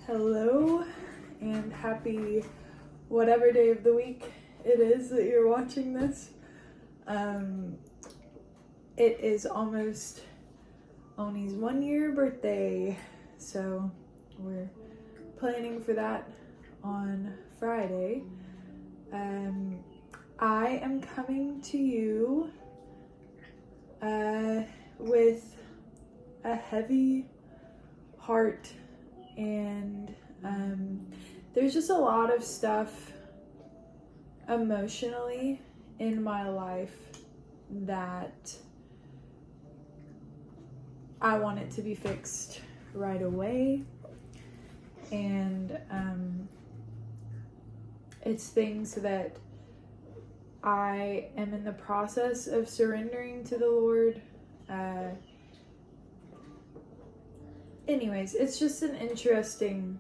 Hello and happy whatever day of the week it is that you're watching this. It is almost Oni's 1-year birthday, so we're planning for that on Friday. I am coming to you with a heavy heart, and there's just a lot of stuff emotionally in my life that I want it to be fixed right away, and it's things that I am in the process of surrendering to the Lord. Anyways, it's just an interesting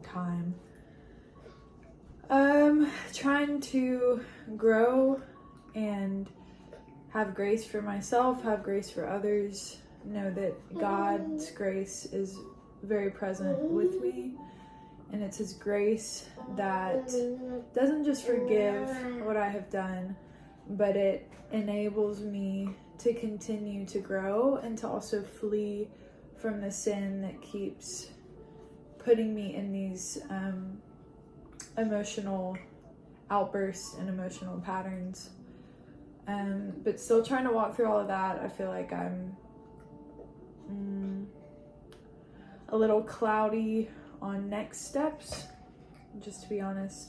time. Trying to grow and have grace for myself, have grace for others, know that God's grace is very present with me, and it's His grace that doesn't just forgive what I have done, but it enables me to continue to grow and to also flee from the sin that keeps putting me in these emotional outbursts and emotional patterns. But still trying to walk through all of that. I feel like I'm a little cloudy on next steps, just to be honest.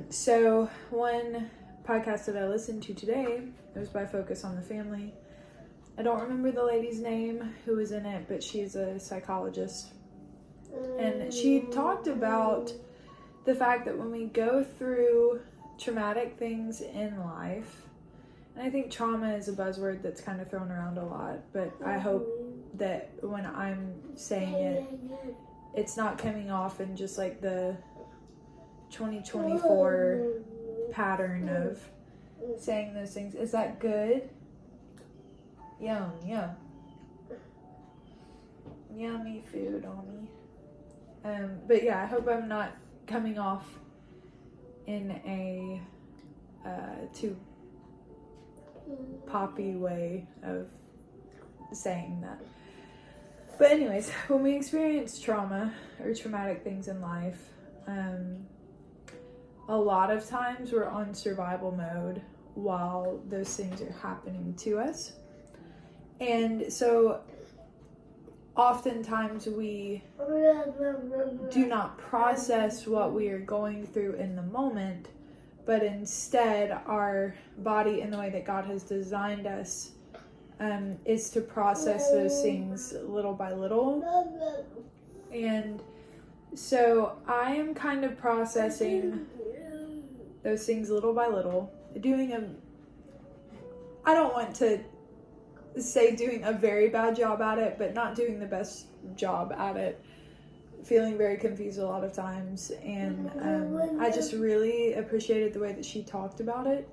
So one podcast that I listened to today, it was by Focus on the Family. I don't remember the lady's name who was in it, but she's a psychologist. And she talked about the fact that when we go through traumatic things in life, and I think trauma is a buzzword that's kind of thrown around a lot, but I hope that when I'm saying it, it's not coming off in just like the 2024 pattern of saying those things. Is that good? Yum. Yummy food on me. But yeah, I hope I'm not coming off in a too poppy way of saying that. But anyways, when we experience trauma or traumatic things in life, a lot of times we're on survival mode while those things are happening to us. And so oftentimes we do not process what we are going through in the moment, but instead our body, in the way that God has designed us, is to process those things little by little. And so I am kind of processing those things little by little, I don't want to say doing a very bad job at it, but not doing the best job at it, feeling very confused a lot of times. And I just really appreciated the way that she talked about it,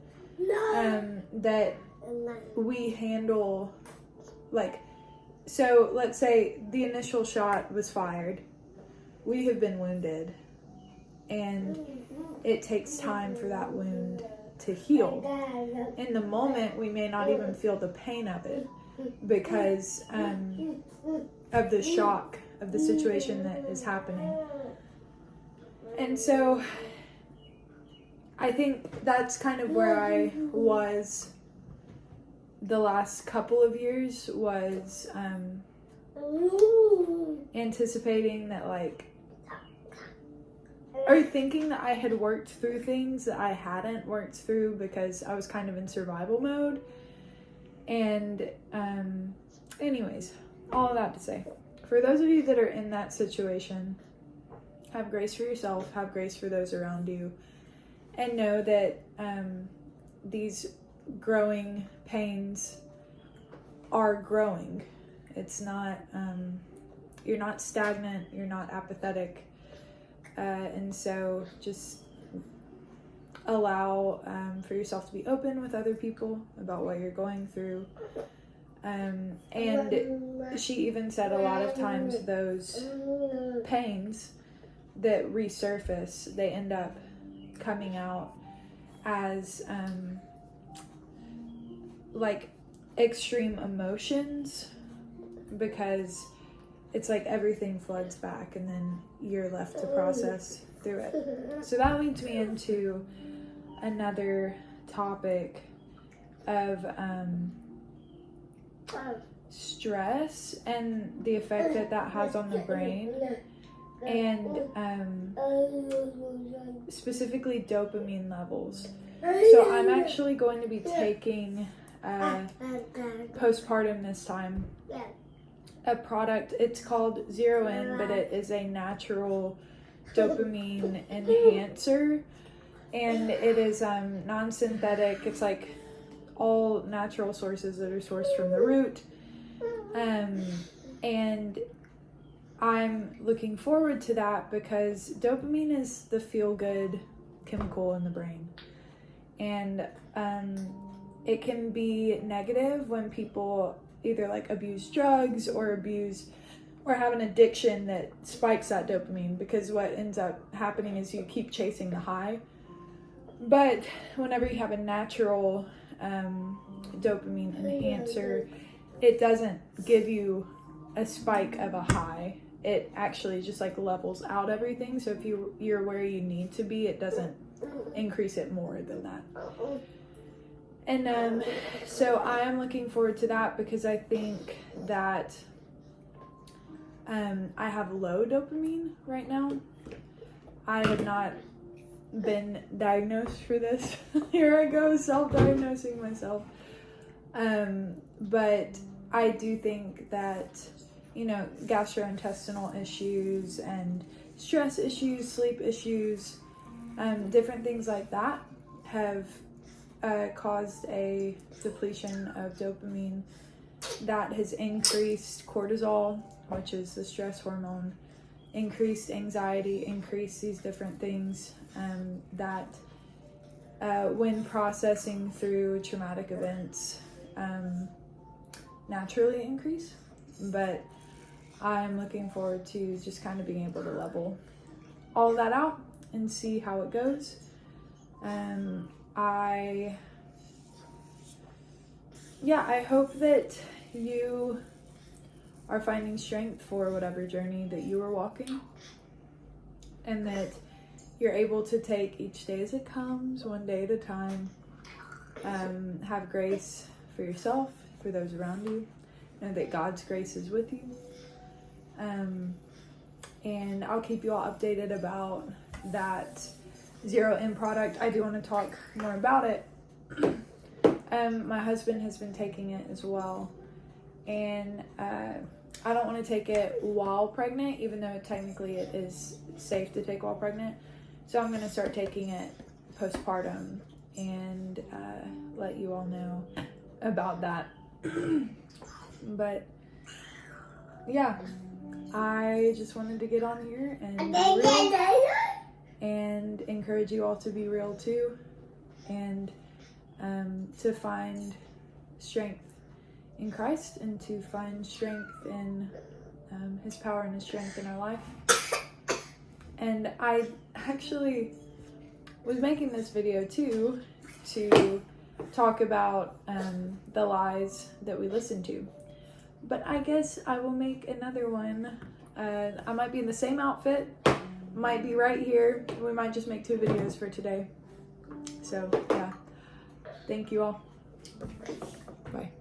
that we handle, so let's say the initial shot was fired, we have been wounded, and it takes time for that wound to heal. In the moment, we may not even feel the pain of it because of the shock of the situation that is happening. And so I think that's kind of where I was the last couple of years, was anticipating that or thinking that I had worked through things that I hadn't worked through because I was kind of in survival mode. And anyways, all of that to say, for those of you that are in that situation, have grace for yourself, have grace for those around you, and know that these growing pains are growing. It's not, you're not stagnant, you're not apathetic. And so just allow for yourself to be open with other people about what you're going through. And she even said a lot of times those pains that resurface, they end up coming out as like extreme emotions, because it's like everything floods back and then you're left to process through it. So that leads me into another topic of stress and the effect that that has on the brain, and specifically dopamine levels. So I'm actually going to be taking postpartum this time a product. It's called Zero In, but it is a natural dopamine enhancer, and it is non-synthetic. It's like all natural sources that are sourced from the root, and I'm looking forward to that because dopamine is the feel-good chemical in the brain, and it can be negative when people either like abuse drugs or have an addiction that spikes that dopamine, because what ends up happening is you keep chasing the high. But whenever you have a natural dopamine enhancer, it doesn't give you a spike of a high. It actually just like levels out everything. So if you're where you need to be, it doesn't increase it more than that. And so I am looking forward to that because I think that I have low dopamine right now. I have not been diagnosed for this. Here I go, self-diagnosing myself. But I do think that, you know, gastrointestinal issues and stress issues, sleep issues, different things like that have caused a depletion of dopamine that has increased cortisol, which is the stress hormone, increased anxiety, increased these different things that when processing through traumatic events naturally increase. But I'm looking forward to just kind of being able to level all of that out and see how it goes. I hope that you are finding strength for whatever journey that you are walking, and that you're able to take each day as it comes, one day at a time. Have grace for yourself, for those around you, and that God's grace is with you. And I'll keep you all updated about that Zero In product. I do want to talk more about it. My husband has been taking it as well, and I don't want to take it while pregnant, even though technically it is safe to take while pregnant. So I'm going to start taking it postpartum and let you all know about that. But yeah, I just wanted to get on here and be real and encourage you all to be real too, and to find strength in Christ, and to find strength in His power and His strength in our life. And I actually was making this video too to talk about the lies that we listen to, but I guess I will make another one. I might be in the same outfit, might be right here. We might just make 2 videos for today. So yeah, thank you all. Bye.